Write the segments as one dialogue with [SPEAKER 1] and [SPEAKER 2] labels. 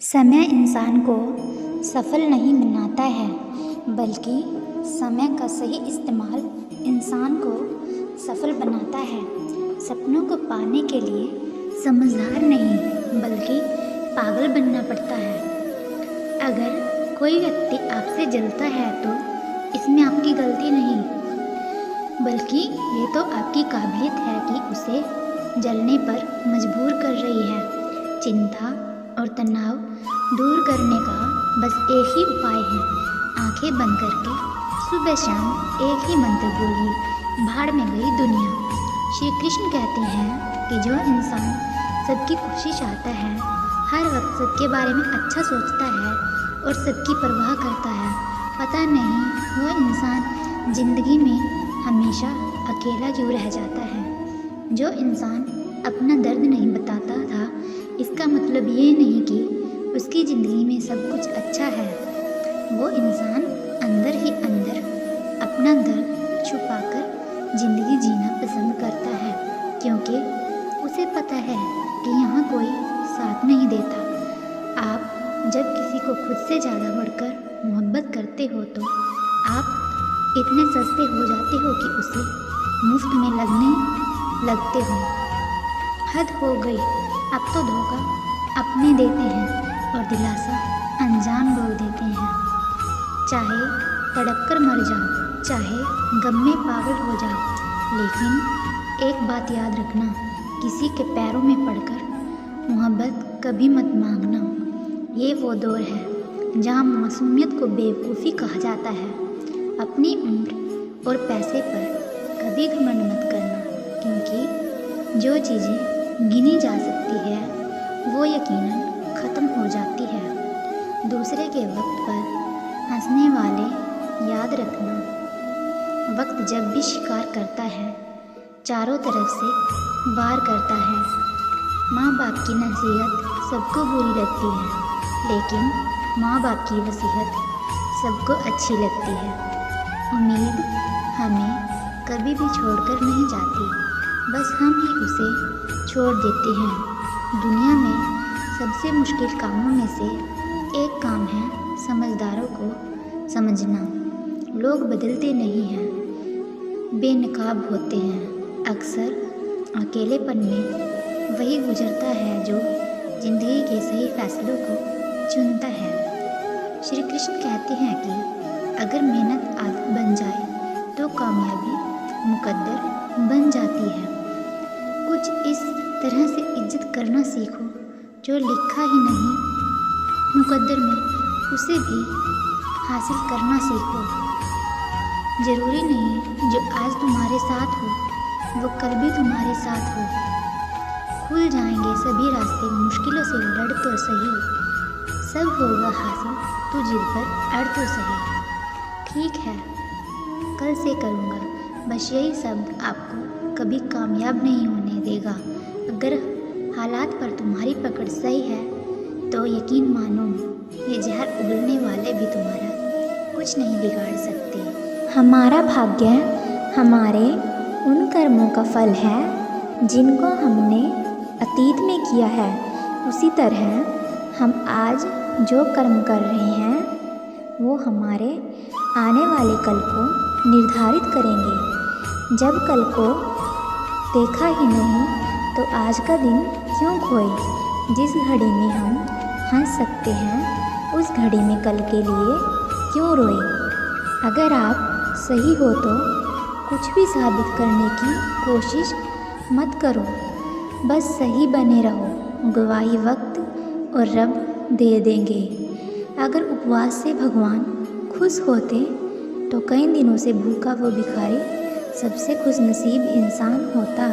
[SPEAKER 1] समय इंसान को सफल नहीं बनाता है, बल्कि समय का सही इस्तेमाल इंसान को सफल बनाता है। सपनों को पाने के लिए समझदार नहीं, बल्कि पागल बनना पड़ता है। अगर कोई व्यक्ति आपसे जलता है तो इसमें आपकी गलती नहीं, बल्कि ये तो आपकी काबिलियत है कि उसे जलने पर मजबूर कर रही है। चिंता और तनाव दूर करने का बस एक ही उपाय है, आंखें बंद करके सुबह शाम एक ही मंत्र बोलिए, भाड़ में गई दुनिया। श्री कृष्ण कहते हैं कि जो इंसान सबकी खुशी चाहता है, हर वक्त सबके बारे में अच्छा सोचता है और सबकी परवाह करता है, पता नहीं वो इंसान जिंदगी में हमेशा अकेला क्यों रह जाता है। जो इंसान अपना दर्द नहीं बताता था, इसका मतलब ये नहीं कि उसकी ज़िंदगी में सब कुछ अच्छा है। वो इंसान अंदर ही अंदर अपना दर्द छुपाकर ज़िंदगी जीना पसंद करता है, क्योंकि उसे पता है कि यहाँ कोई साथ नहीं देता। आप जब किसी को खुद से ज़्यादा बढ़कर मोहब्बत करते हो तो आप इतने सस्ते हो जाते हो कि उसे मुफ्त में लगते हो। हद हो गई, अब तो धोखा अपने देते हैं और दिलासा अनजान लोग देते हैं। चाहे तड़प कर मर जाओ, चाहे गम में पागल हो जाओ, लेकिन एक बात याद रखना, किसी के पैरों में पड़कर मोहब्बत कभी मत मांगना। ये वो दौर है जहाँ मासूमियत को बेवकूफ़ी कहा जाता है। अपनी उम्र और पैसे पर कभी घमंड मत करना, क्योंकि जो चीज़ें गिनी जा सकती है वो यकीनन ख़त्म हो जाती है। दूसरे के वक्त पर हंसने वाले याद रखना, वक्त जब भी शिकार करता है चारों तरफ से वार करता है। माँ बाप की नसीहत सबको बुरी लगती है, लेकिन माँ बाप की वसीयत सबको अच्छी लगती है। उम्मीद हमें कभी भी छोड़कर नहीं जाती, बस हम ही उसे छोड़ देते हैं। दुनिया में सबसे मुश्किल कामों में से एक काम है समझदारों को समझना। लोग बदलते नहीं हैं, बेनकाब होते हैं। अक्सर अकेलेपन में वही गुजरता है जो ज़िंदगी के सही फैसलों को चुनता है। श्री कृष्ण कहते हैं कि अगर मेहनत आदत बन जाए तो कामयाबी मुकद्दर बन जाती है। कुछ इस तरह से इज्जत करना सीखो, जो लिखा ही नहीं मुकद्दर में, उसे भी हासिल करना सीखो। ज़रूरी नहीं जो आज तुम्हारे साथ हो वो कल भी तुम्हारे साथ हो। खुल जाएंगे सभी रास्ते, मुश्किलों से लड़ तो सही, सब होगा हासिल, तू जिद पर अड़ तो सही। ठीक है, कल से करूँगा, बस यही शब्द आपको कभी कामयाब नहीं होने देगा। अगर हालात पर तुम्हारी पकड़ सही है तो यकीन मानो, ये जहर उगलने वाले भी तुम्हारा कुछ नहीं बिगाड़ सकते। हमारा भाग्य हमारे उन कर्मों का फल है जिनको हमने अतीत में किया है। उसी तरह हम आज जो कर्म कर रहे हैं वो हमारे आने वाले कल को निर्धारित करेंगे। जब कल को देखा ही नहीं तो आज का दिन क्यों खोए। जिस घड़ी में हम हंस सकते हैं, उस घड़ी में कल के लिए क्यों रोए। अगर आप सही हो तो कुछ भी साबित करने की कोशिश मत करो, बस सही बने रहो। गवाही वक्त और रब दे देंगे। अगर उपवास से भगवान खुश होते तो कई दिनों से भूखा वो भिखारी सबसे खुशनसीब इंसान होता।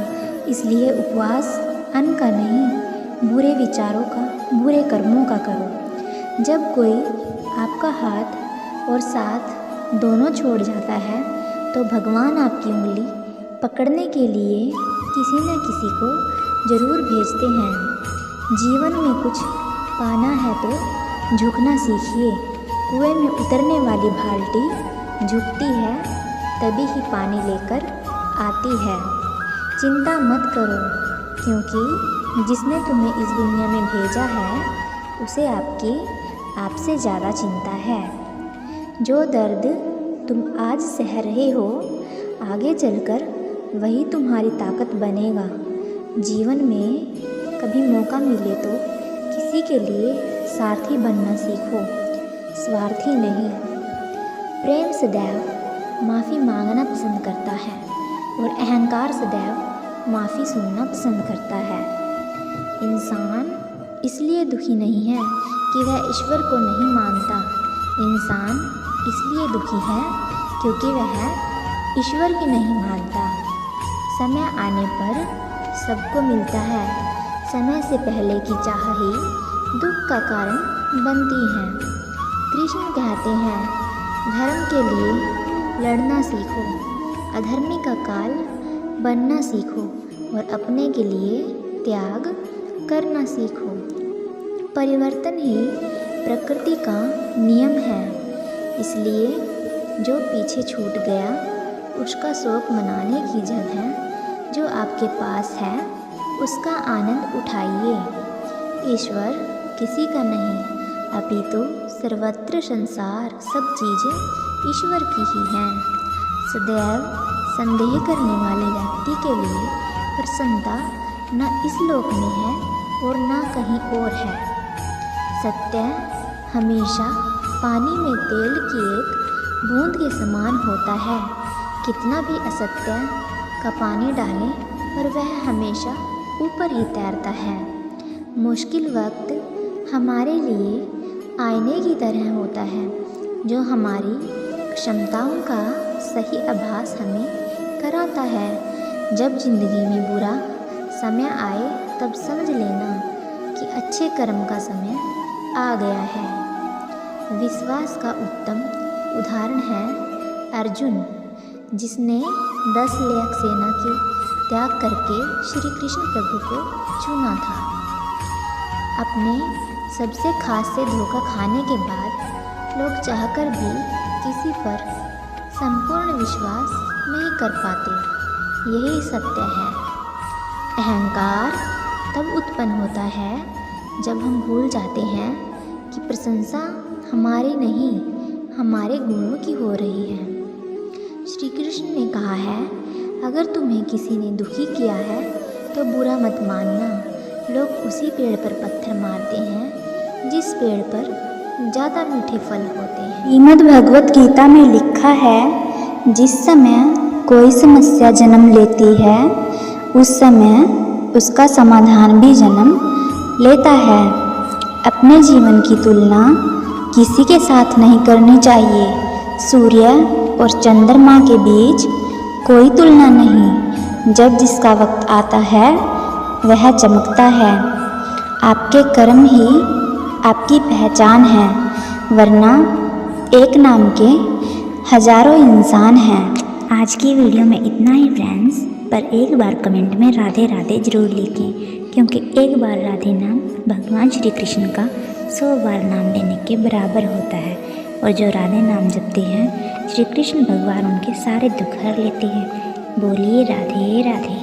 [SPEAKER 1] इसलिए उपवास अन्न का नहीं, बुरे विचारों का, बुरे कर्मों का करो। जब कोई आपका हाथ और साथ दोनों छोड़ जाता है तो भगवान आपकी उंगली पकड़ने के लिए किसी न किसी को ज़रूर भेजते हैं। जीवन में कुछ पाना है तो झुकना सीखिए। कुएं में उतरने वाली बाल्टी झुकती है तभी ही पानी लेकर आती है। चिंता मत करो, क्योंकि जिसने तुम्हें इस दुनिया में भेजा है उसे आपसे ज़्यादा चिंता है। जो दर्द तुम आज सह रहे हो, आगे चलकर वही तुम्हारी ताकत बनेगा। जीवन में कभी मौका मिले तो किसी के लिए सारथी बनना सीखो, स्वार्थी नहीं। प्रेम सदैव माफ़ी मांगना पसंद करता है और अहंकार सदैव माफ़ी सुनना पसंद करता है। इंसान इसलिए दुखी नहीं है कि वह ईश्वर को नहीं मानता। इंसान इसलिए दुखी है क्योंकि वह ईश्वर की नहीं मानता। समय आने पर सबको मिलता है। समय से पहले की चाह ही दुख का कारण बनती है। कृष्ण कहते हैं, धर्म के लिए लड़ना सीखो, अधर्मी का काल बनना सीखो और अपने के लिए त्याग करना सीखो। परिवर्तन ही प्रकृति का नियम है। इसलिए जो पीछे छूट गया उसका शोक मनाने की जगह जो आपके पास है उसका आनंद उठाइए। ईश्वर किसी का नहीं अपितु सर्वत्र संसार सब चीज़ें ईश्वर की ही हैं। सदैव संदेह करने वाले व्यक्ति के लिए प्रसन्नता न इस लोक में है और न कहीं और है। सत्य हमेशा पानी में तेल की एक बूंद के समान होता है। कितना भी असत्य का पानी डालें पर वह हमेशा ऊपर ही तैरता है। मुश्किल वक्त हमारे लिए आईने की तरह होता है जो हमारी क्षमताओं का सही आभास हमें कराता है। जब जिंदगी में बुरा समय आए तब समझ लेना कि अच्छे कर्म का समय आ गया है। विश्वास का उत्तम उदाहरण है अर्जुन, जिसने 10 लाख सेना की त्याग करके श्री कृष्ण प्रभु को चुना था। अपने सबसे खास से धोखा खाने के बाद लोग चाहकर भी किसी पर संपूर्ण विश्वास नहीं कर पाते। यही सत्य है। अहंकार तब उत्पन्न होता है जब हम भूल जाते हैं कि प्रशंसा हमारी नहीं हमारे गुणों की हो रही है। श्री कृष्ण ने कहा है, अगर तुम्हें किसी ने दुखी किया है तो बुरा मत मानना। लोग उसी पेड़ पर पत्थर मारते हैं जिस पेड़ पर ज़्यादा मीठे फल होते हैं। श्रीमद् भगवत गीता में लिखा है, जिस समय कोई समस्या जन्म लेती है उस समय उसका समाधान भी जन्म लेता है। अपने जीवन की तुलना किसी के साथ नहीं करनी चाहिए। सूर्य और चंद्रमा के बीच कोई तुलना नहीं। जब जिसका वक्त आता है वह चमकता है। आपके कर्म ही आपकी पहचान है, वरना एक नाम के हजारों इंसान हैं। आज की वीडियो में इतना ही फ्रेंड्स, पर एक बार कमेंट में राधे राधे ज़रूर लिखें, क्योंकि एक बार राधे नाम भगवान श्री कृष्ण का 100 बार नाम लेने के बराबर होता है। और जो राधे नाम जपते हैं श्री कृष्ण भगवान उनके सारे दुख हर लेते हैं। बोलिए राधे राधे।